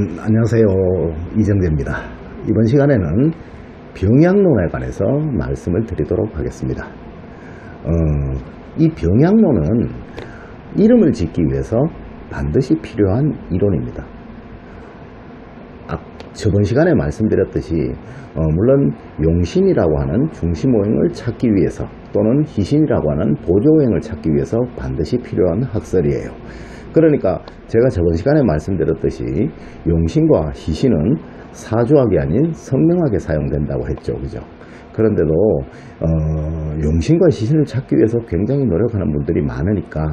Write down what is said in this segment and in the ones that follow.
안녕하세요. 이정재입니다. 이번 시간에는 병약론에 관해서 말씀을 드리도록 하겠습니다. 이 병약론은 이름을 짓기 위해서 반드시 필요한 이론입니다. 저번 시간에 말씀드렸듯이 물론 용신이라고 하는 중심오행을 찾기 위해서 또는 희신이라고 하는 보조오행을 찾기 위해서 반드시 필요한 학설이에요. 그러니까 제가 저번 시간에 말씀드렸듯이 용신과 희신은 사주학이 아닌 성명학에 사용된다고 했죠. 그죠? 그런데도 용신과 희신을 찾기 위해서 굉장히 노력하는 분들이 많으니까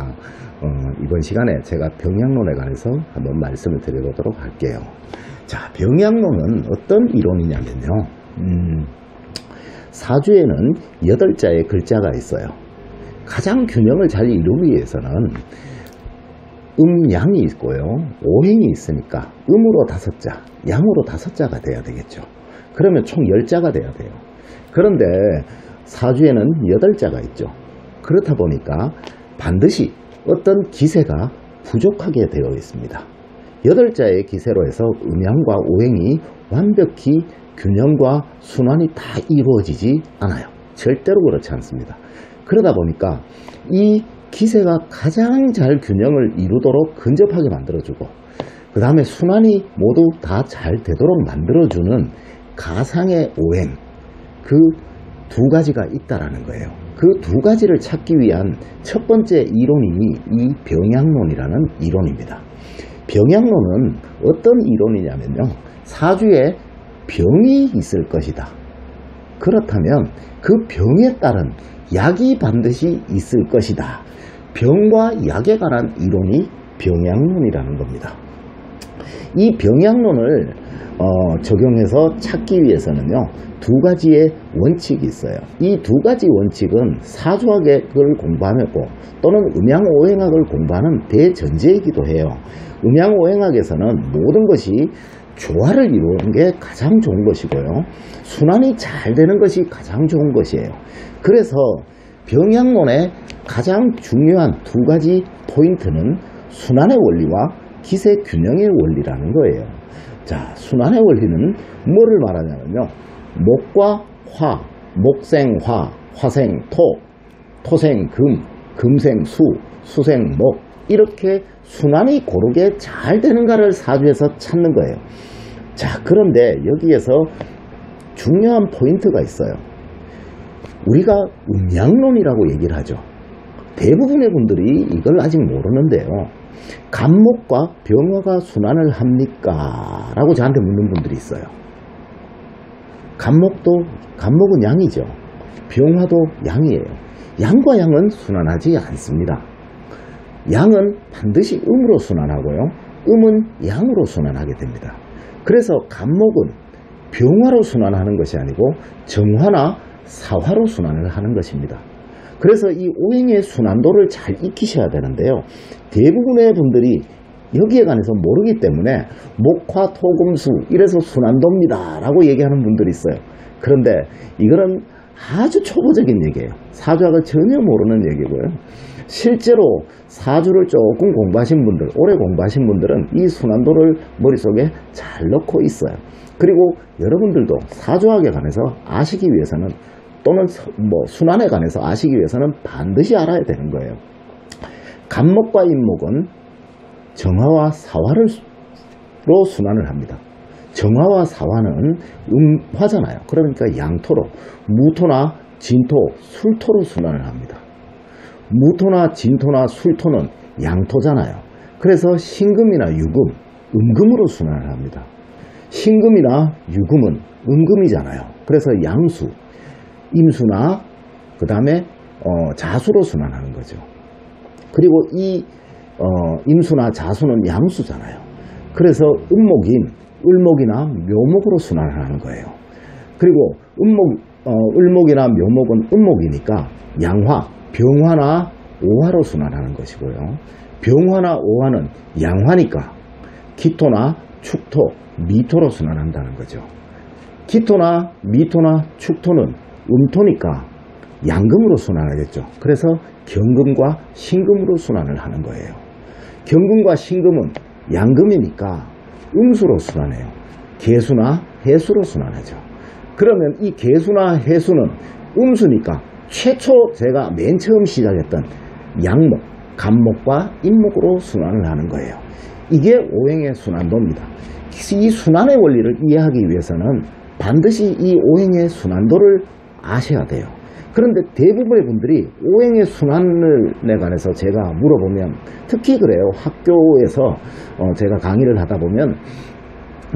이번 시간에 제가 병약론에 관해서 한번 말씀을 드려보도록 할게요. 자, 병약론은 어떤 이론이냐면요. 사주에는 8자의 글자가 있어요. 가장 균형을 잘 이루기 위해서는 양이 있고요. 오행이 있으니까 음으로 5자, 양으로 5자가 돼야 되겠죠. 그러면 총 10자가 돼야 돼요. 그런데 사주에는 8자가 있죠. 그렇다 보니까 반드시 어떤 기세가 부족하게 되어 있습니다. 8자의 기세로 해서 음양과 오행이 완벽히 균형과 순환이 다 이루어지지 않아요. 절대로 그렇지 않습니다. 그러다 보니까 이 기세가 가장 잘 균형을 이루도록 근접하게 만들어주고 그 다음에 순환이 모두 다 잘 되도록 만들어주는 가상의 오행, 그 두 가지가 있다라는 거예요. 그 두 가지를 찾기 위한 첫 번째 이론이 이 병약론이라는 이론입니다. 병약론은 어떤 이론이냐면요, 사주에 병이 있을 것이다. 그렇다면 그 병에 따른 약이 반드시 있을 것이다. 병과 약에 관한 이론이 병약론이라는 겁니다. 이 병약론을 적용해서 찾기 위해서는요, 두 가지의 원칙이 있어요. 이 두 가지 원칙은 사주학을 공부하고 또는 음양오행학을 공부하는 대전제이기도 해요. 음양오행학에서는 모든 것이 조화를 이루는 게 가장 좋은 것이고요, 순환이 잘 되는 것이 가장 좋은 것이에요. 그래서 병약론의 가장 중요한 두 가지 포인트는 순환의 원리와 기세 균형의 원리라는 거예요. 자, 순환의 원리는 뭐를 말하냐면요, 목과 화, 목생 화, 화생 토, 토생 금, 금생 수, 수생 목, 이렇게 순환이 고르게 잘 되는가를 사주에서 찾는 거예요. 자, 그런데 여기에서 중요한 포인트가 있어요. 우리가 음양론이라고 얘기를 하죠. 대부분의 분들이 이걸 아직 모르는데요, 간목과 병화가 순환을 합니까? 라고 저한테 묻는 분들이 있어요. 간목은 양이죠. 병화도 양이에요. 양과 양은 순환하지 않습니다. 양은 반드시 음으로 순환하고요, 음은 양으로 순환하게 됩니다. 그래서 간목은 병화로 순환하는 것이 아니고 정화나 사화로 순환을 하는 것입니다. 그래서 이 오행의 순환도를 잘 익히셔야 되는데요, 대부분의 분들이 여기에 관해서 모르기 때문에 목화 토금수 이래서 순환도입니다 라고 얘기하는 분들이 있어요. 그런데 이거는 아주 초보적인 얘기예요. 사주학을 전혀 모르는 얘기고요. 실제로 사주를 조금 공부하신 분들, 오래 공부하신 분들은 이 순환도를 머릿속에 잘 넣고 있어요. 그리고 여러분들도 사주학에 관해서 아시기 위해서는 또는 순환에 관해서 아시기 위해서는 반드시 알아야 되는 거예요. 간목과 인목은 정화와 사화로 순환을 합니다. 정화와 사화는 화잖아요. 그러니까 양토로, 무토나 진토, 술토로 순환을 합니다. 무토나 진토나 술토는 양토잖아요. 그래서 신금이나 유금, 음금으로 순환을 합니다. 신금이나 유금은 음금이잖아요. 그래서 양수, 임수나 그 다음에 자수로 순환하는 거죠. 그리고 이 임수나 자수는 양수잖아요. 그래서 을목이나 묘목으로 순환을 하는 거예요. 그리고 을목이나 묘목은 음목이니까 양화, 병화나 오화로 순환하는 것이고요. 병화나 오화는 양화니까 기토나 축토, 미토로 순환한다는 거죠. 기토나 미토나 축토는 음토니까 양금으로 순환하겠죠. 그래서 경금과 신금으로 순환을 하는 거예요. 경금과 신금은 양금이니까 음수로 순환해요. 개수나 해수로 순환하죠. 그러면 이 개수나 해수는 음수니까 최초 제가 맨 처음 시작했던 양목, 간목과 인목으로 순환을 하는 거예요. 이게 오행의 순환도입니다. 이 순환의 원리를 이해하기 위해서는 반드시 이 오행의 순환도를 아셔야 돼요. 그런데 대부분의 분들이 오행의 순환에 관해서 제가 물어보면, 특히 그래요. 학교에서 제가 강의를 하다 보면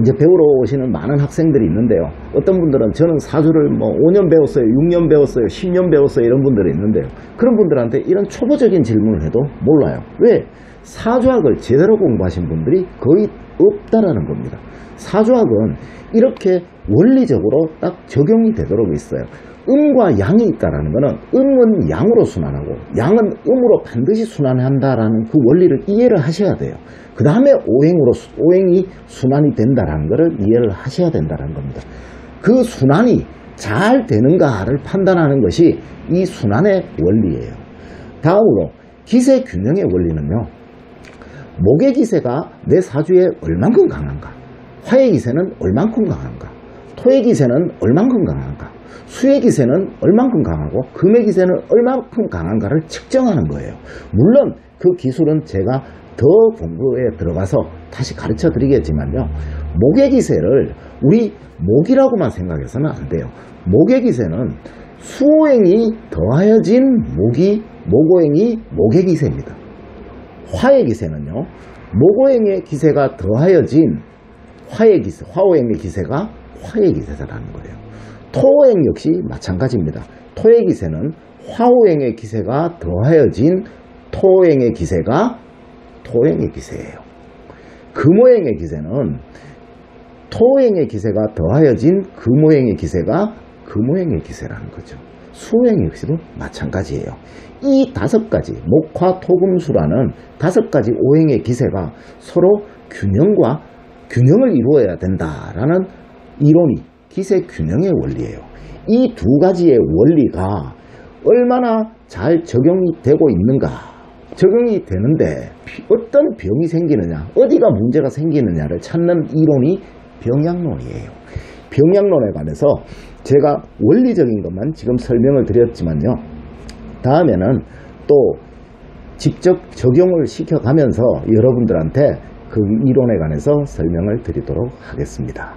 이제 배우러 오시는 많은 학생들이 있는데요. 어떤 분들은 저는 사주를 뭐 5년 배웠어요, 6년 배웠어요, 10년 배웠어요, 이런 분들이 있는데요. 그런 분들한테 이런 초보적인 질문을 해도 몰라요. 왜? 사주학을 제대로 공부하신 분들이 거의 없다라는 겁니다. 사주학은 이렇게 원리적으로 딱 적용이 되도록 있어요. 음과 양이 있다라는 것은 음은 양으로 순환하고 양은 음으로 반드시 순환한다라는 그 원리를 이해를 하셔야 돼요. 그 다음에 오행이 순환이 된다라는 것을 이해를 하셔야 된다는 겁니다. 그 순환이 잘 되는가를 판단하는 것이 이 순환의 원리예요. 다음으로 기세 균형의 원리는요. 목의 기세가 내 사주에 얼만큼 강한가, 화의 기세는 얼만큼 강한가, 토의 기세는 얼만큼 강한가, 수의 기세는 얼만큼 강하고 금의 기세는 얼만큼 강한가를 측정하는 거예요. 물론 그 기술은 제가 더 공부에 들어가서 다시 가르쳐 드리겠지만요. 목의 기세를 우리 목이라고만 생각해서는 안 돼요. 목의 기세는 수오행이 더하여진 목오행이 목의 기세입니다. 화의 기세는요. 목오행의 기세가 더하여진 화오행의 기세가 화의 기세라는 거예요. 토오행 역시 마찬가지입니다. 토의 기세는 화오행의 기세가 더하여진 토오행의 기세가 토오행의 기세예요. 금오행의 기세는 토오행의 기세가 더하여진 금오행의 기세가 금오행의 기세라는 거죠. 수오행 역시도 마찬가지예요. 이 5가지 목화 토금수라는 5가지 오행의 기세가 서로 균형을 이루어야 된다라는 이론이 기세 균형의 원리예요. 이 2가지의 원리가 얼마나 잘 적용이 되고 있는가, 적용이 되는데 어떤 병이 생기느냐, 어디가 문제가 생기느냐를 찾는 이론이 병약론이에요. 병약론에 관해서 제가 원리적인 것만 지금 설명을 드렸지만요. 다음에는 또 직접 적용을 시켜가면서 여러분들한테 그 이론에 관해서 설명을 드리도록 하겠습니다.